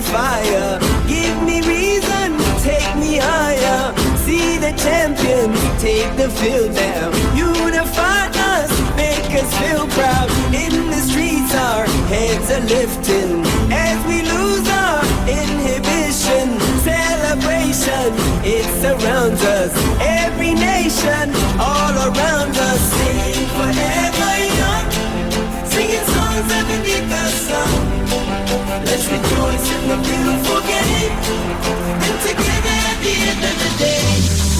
Fire, give me reason, take me higher. See the champions take the field now. Unify us, make us feel proud. In the streets our heads are lifting as we lose our inhibition. Celebration, it surrounds us. Every nation, all around us. Sing forever young, singing songs underneath the sun. Let's rejoice in the beautiful game, and together at the end of the day,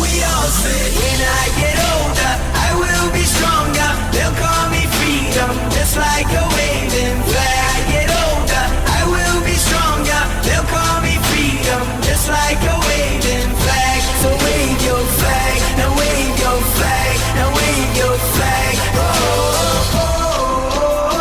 we all say, when I get older, I will be stronger. They'll call me freedom, just like a waving flag. I get older, I will be stronger. They'll call me freedom, just like a waving flag. So wave your flag, now wave your flag, now wave your flag. Oh, oh, oh.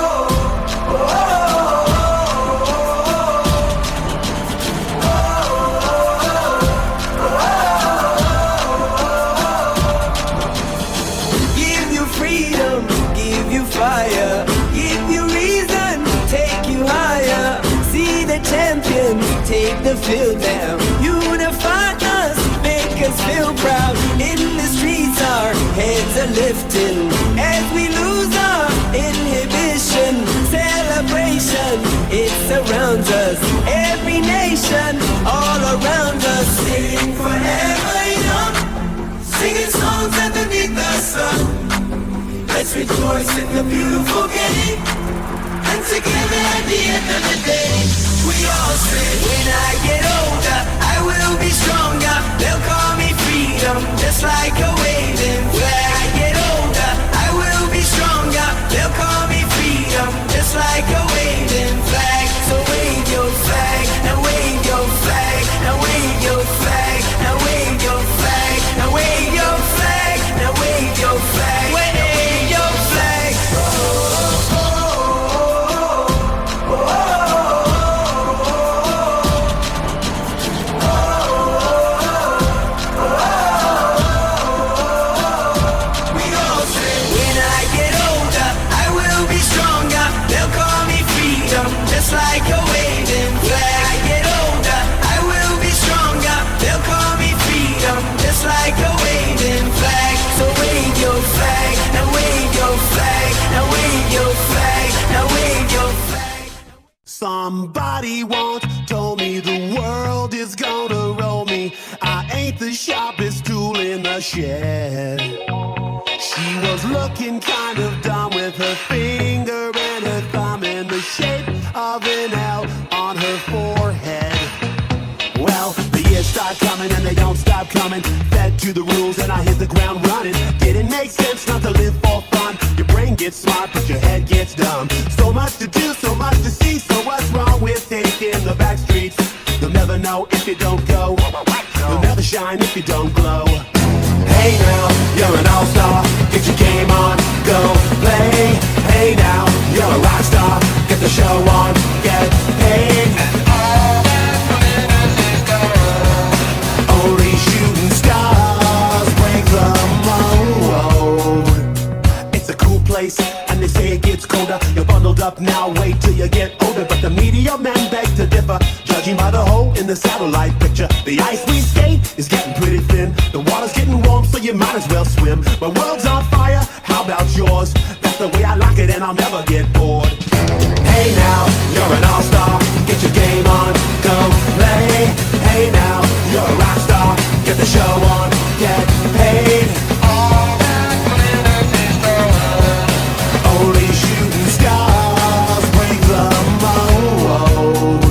Take the field now, unify us, make us feel proud. In the streets our heads are lifting as we lose our inhibition. Celebration, it surrounds us. Every nation, all around us. Sing forever young, singing songs underneath the sun. Let's rejoice in the beautiful game, and together at the end of the day, we all say, when I get older, I will be stronger. They'll call me freedom, just like a waving flag. I get older, I will be stronger. They'll call me freedom, just like a waving flag. So wave your flag, now wave your flag, now wave your flag, now wave your flag, now wave your flag, now wave your flag, wave your flag. Oh, oh, oh. Like a waving flag. I get older, I will be stronger. They'll call me freedom, just like a waving flag. So wave your flag, now wave your flag, now wave your flag, now wave your flag. Somebody once told me the world is gonna roll me. I ain't the sharpest tool in the shed. She was looking kind of dumb with her finger and her thumb in the shape of an L on her forehead. Well, the years start coming and they don't stop coming. Fed to the rules and I hit the ground running. Didn't make sense not to live for fun. Your brain gets smart but your head gets dumb. So much to do, so much to see. So what's wrong with taking the back streets? You'll never know if you don't go. You'll never shine if you don't glow. Hey now, you're an all-star. Get your game on, go play. Hey now, you're a rock star. Get the show on, get paid. And all that glitters is gold. Only shooting stars break the mold. It's a cool place, and they say it gets colder. You're bundled up now, wait till you get older. But the media men beg to differ, judging by the hole in the satellite picture. The ice we skate is getting pretty thin. The water's getting warm, so you might as well swim. My world's on fire, how about yours? That's the way I like it, and I'll never get bored. Hey now, you're an all-star. Get your game on, go play. Hey now, you're a rock star. Get the show on, get paid. All that glitters is gold. Only shooting stars break the mold.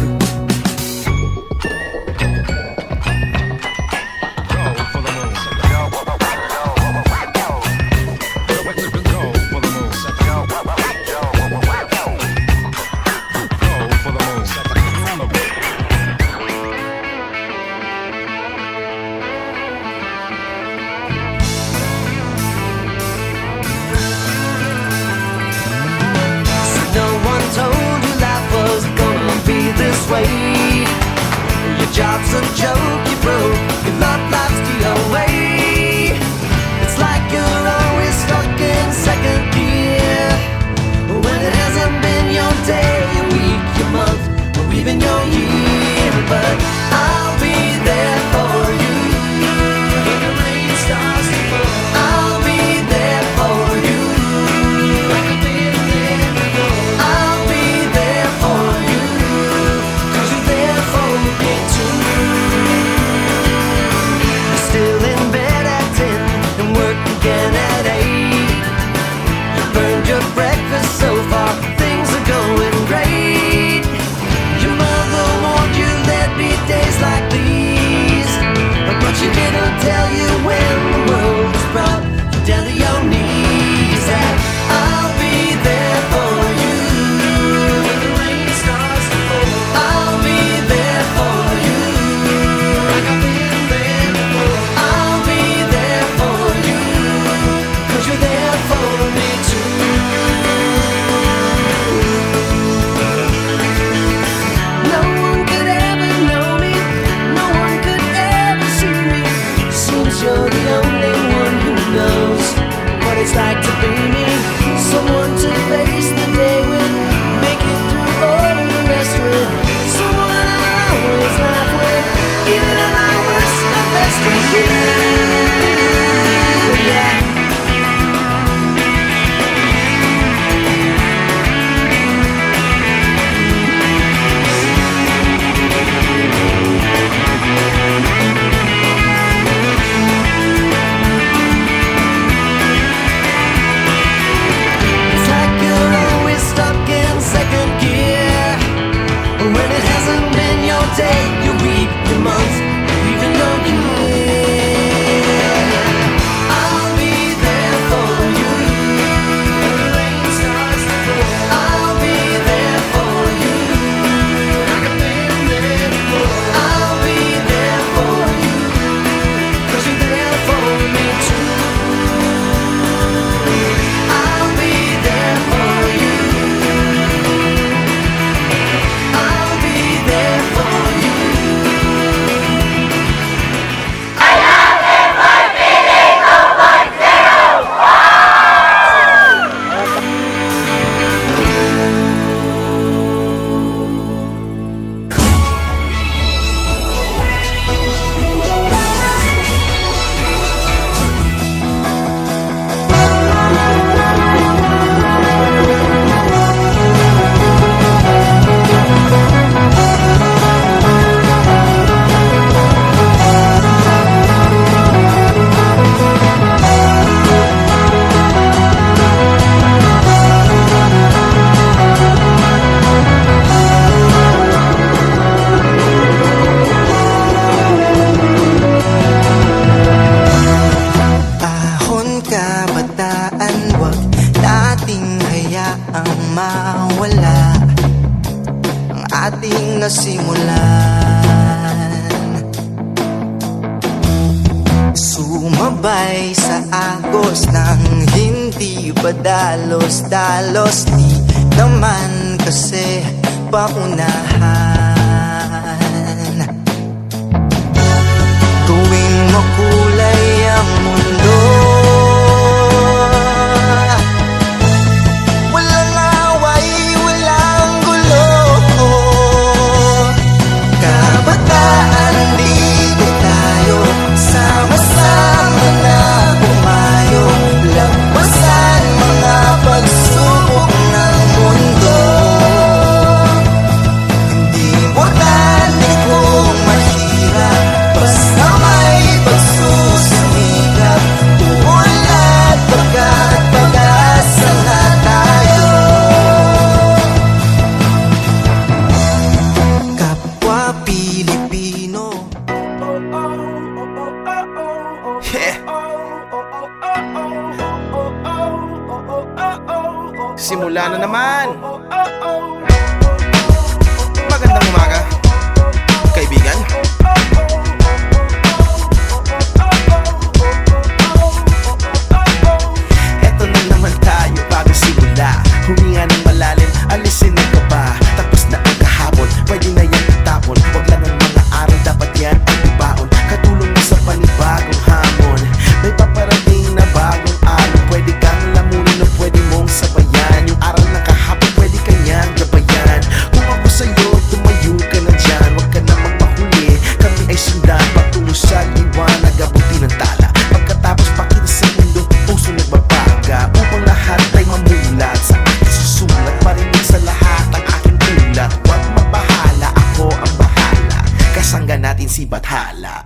mawala ang ating nasimulan. Sumabay sa agos ng hindi pa dalos-dalos, di naman kasi paunahan. Tuwing makulay ang mundo, walang away, walang gulo. Kabataan, dito tayo, sama-sama na bumayo, lagpasan mga pagsubok ng mundo. Hindi importante kung mahirap, basta may pagsusumikap. Umunlad pagkat pag-asa na tayo. Kapwa Pilipino. Simula na naman. Magandang umaga, kaibigan. Eto na naman tayo bago simula. Huminga ng malalim, alisin ang kaba. Tapos na ang kahapon, pwede na yan itapon. Huwag lang ang mga araw, dapat yan ang ibaon. Katulong mo sa panibagong hamon. May paparating na bagong araw. Pwede kang lamunin o pwede mong sabayan. Yung aral ng kahapon, pwede kanyang gabayan. Kung ako sa'yo, tumayo ka na dyan. Huwag ka na magpahuli, kami ay sundan patungo sa liwanag, abuti ng tala. Pagkatapos pakita sa mundo, puso nagbabaga. Upang lahat ay mamulat sa aking susulat. Marinig sa lahat ang aking ulat. Huwag mabahala, ako ang bahala. Kasangga natin si Bathala.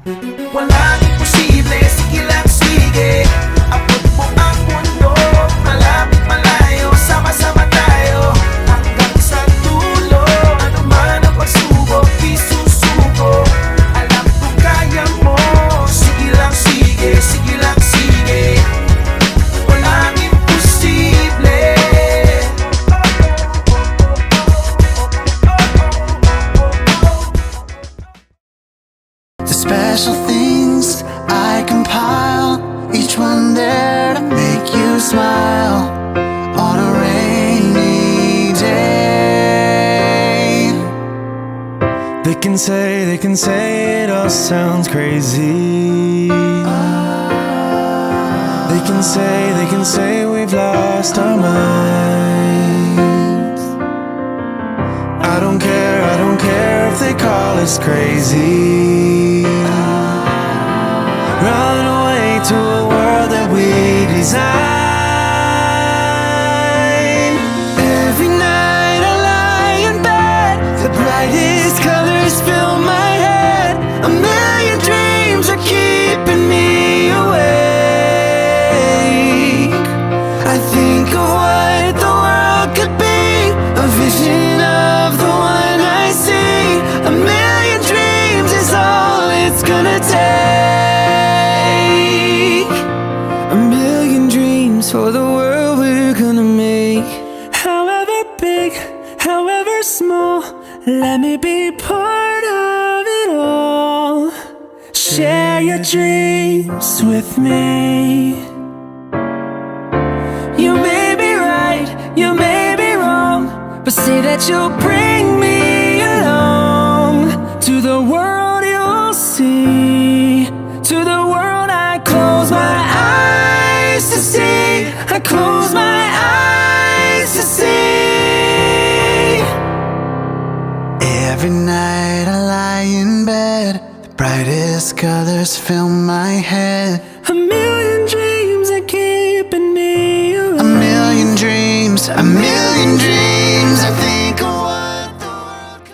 Walang imposible, sige lang sige. Abot mo ang mundo, malapit malayo. Sama-sama tayo hanggang sa dulo. Ano man ang pagsubok, di susuko. Alam kong kaya mo. Sige lang sige, sige lang sige. Walang imposible. The special things I compile, each one there to make you smile on a rainy day. They can say it all sounds crazy. They can say we've lost our minds. I don't care if they call us crazy. Run away to a world that we design. Every night I lie in bed, the brightest colors fill my head. A million dreams are keeping me awake. I think of what the world could be, a vision of the one I see. A million dreams is all it's gonna take. A million dreams for the world we're gonna make. However big, however small, let me be part of it all. Share your dreams with me. You may be right, you may be wrong, but say that you'll bring me along. To the world you'll see, to the world I close my eyes to see. I close my eyes to see. Every night I lie in bed, the brightest colors fill my head. A million dreams are keeping me A million dreams, a million dreams.